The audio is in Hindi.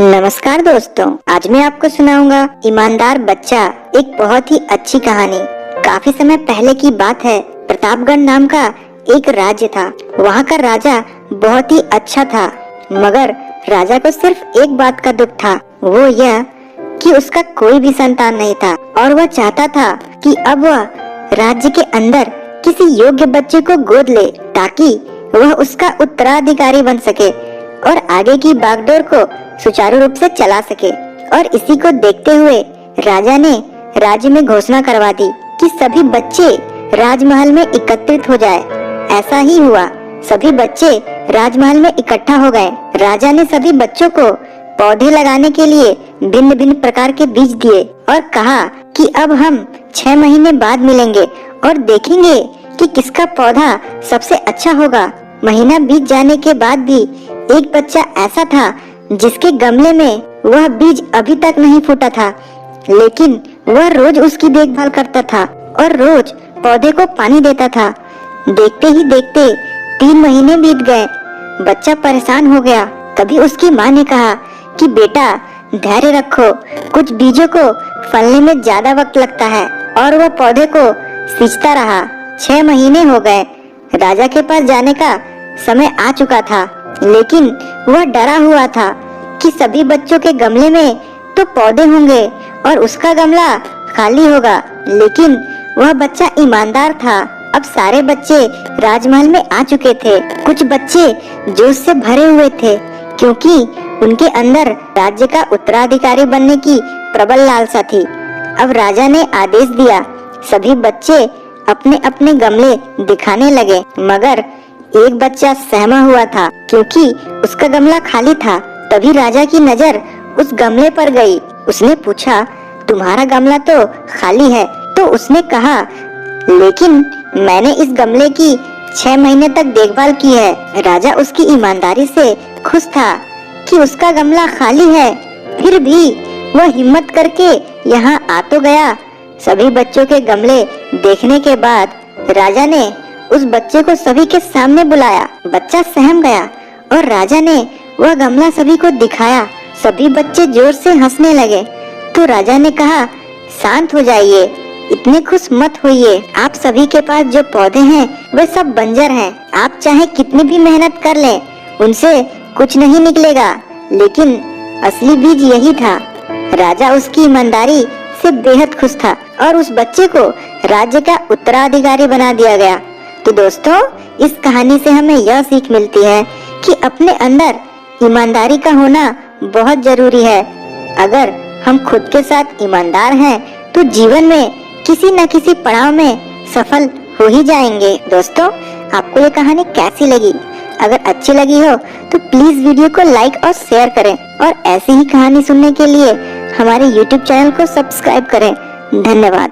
नमस्कार दोस्तों, आज मैं आपको सुनाऊंगा ईमानदार बच्चा, एक बहुत ही अच्छी कहानी। काफी समय पहले की बात है। प्रतापगढ़ नाम का एक राज्य था। वहाँ का राजा बहुत ही अच्छा था, मगर राजा को सिर्फ एक बात का दुख था, वो यह कि उसका कोई भी संतान नहीं था और वह चाहता था कि अब वह राज्य के अंदर किसी योग्य बच्चे को गोद ले ताकि वह उसका उत्तराधिकारी बन सके और आगे की बागडोर को सुचारू रूप से चला सके। और इसी को देखते हुए राजा ने राज्य में घोषणा करवा दी कि सभी बच्चे राजमहल में एकत्रित हो जाए। ऐसा ही हुआ, सभी बच्चे राजमहल में इकट्ठा हो गए। राजा ने सभी बच्चों को पौधे लगाने के लिए भिन्न भिन्न प्रकार के बीज दिए और कहा कि अब हम 6 महीने बाद मिलेंगे और देखेंगे कि किसका पौधा सबसे अच्छा होगा। महीना बीत जाने के बाद भी एक बच्चा ऐसा था जिसके गमले में वह बीज अभी तक नहीं फूटा था, लेकिन वह रोज उसकी देखभाल करता था और रोज पौधे को पानी देता था। देखते ही देखते 3 महीने बीत गए। बच्चा परेशान हो गया। तभी उसकी माँ ने कहा कि बेटा धैर्य रखो, कुछ बीजों को फलने में ज्यादा वक्त लगता है। और वह पौधे को सींचता रहा। 6 महीने हो गए। राजा के पास जाने का समय आ चुका था, लेकिन वह डरा हुआ था कि सभी बच्चों के गमले में तो पौधे होंगे और उसका गमला खाली होगा। लेकिन वह बच्चा ईमानदार था। अब सारे बच्चे राजमहल में आ चुके थे। कुछ बच्चे जोश से भरे हुए थे क्योंकि उनके अंदर राज्य का उत्तराधिकारी बनने की प्रबल लालसा थी। अब राजा ने आदेश दिया, सभी बच्चे अपने अपने गमले दिखाने लगे, मगर एक बच्चा सहमा हुआ था क्योंकि उसका गमला खाली था। तभी राजा की नजर उस गमले पर गई। उसने पूछा, तुम्हारा गमला तो खाली है। तो उसने कहा, लेकिन मैंने इस गमले की 6 महीने तक देखभाल की है। राजा उसकी ईमानदारी से खुश था कि उसका गमला खाली है, फिर भी वह हिम्मत करके यहाँ आ तो गया। सभी बच्चों के गमले देखने के बाद राजा ने उस बच्चे को सभी के सामने बुलाया। बच्चा सहम गया और राजा ने वह गमला सभी को दिखाया। सभी बच्चे जोर से हंसने लगे। तो राजा ने कहा, शांत हो जाइए, इतने खुश मत होइए। आप सभी के पास जो पौधे हैं वे सब बंजर हैं। आप चाहे कितनी भी मेहनत कर लें, उनसे कुछ नहीं निकलेगा। लेकिन असली बीज यही था। राजा उसकी ईमानदारी से बेहद खुश था और उस बच्चे को राज्य का उत्तराधिकारी बना दिया गया। तो दोस्तों, इस कहानी से हमें यह सीख मिलती है कि अपने अंदर ईमानदारी का होना बहुत जरूरी है। अगर हम खुद के साथ ईमानदार हैं तो जीवन में किसी न किसी पड़ाव में सफल हो ही जाएंगे। दोस्तों, आपको ये कहानी कैसी लगी? अगर अच्छी लगी हो तो प्लीज वीडियो को लाइक और शेयर करें और ऐसी ही कहानी सुनने के लिए हमारे YouTube चैनल को सब्सक्राइब करें। धन्यवाद।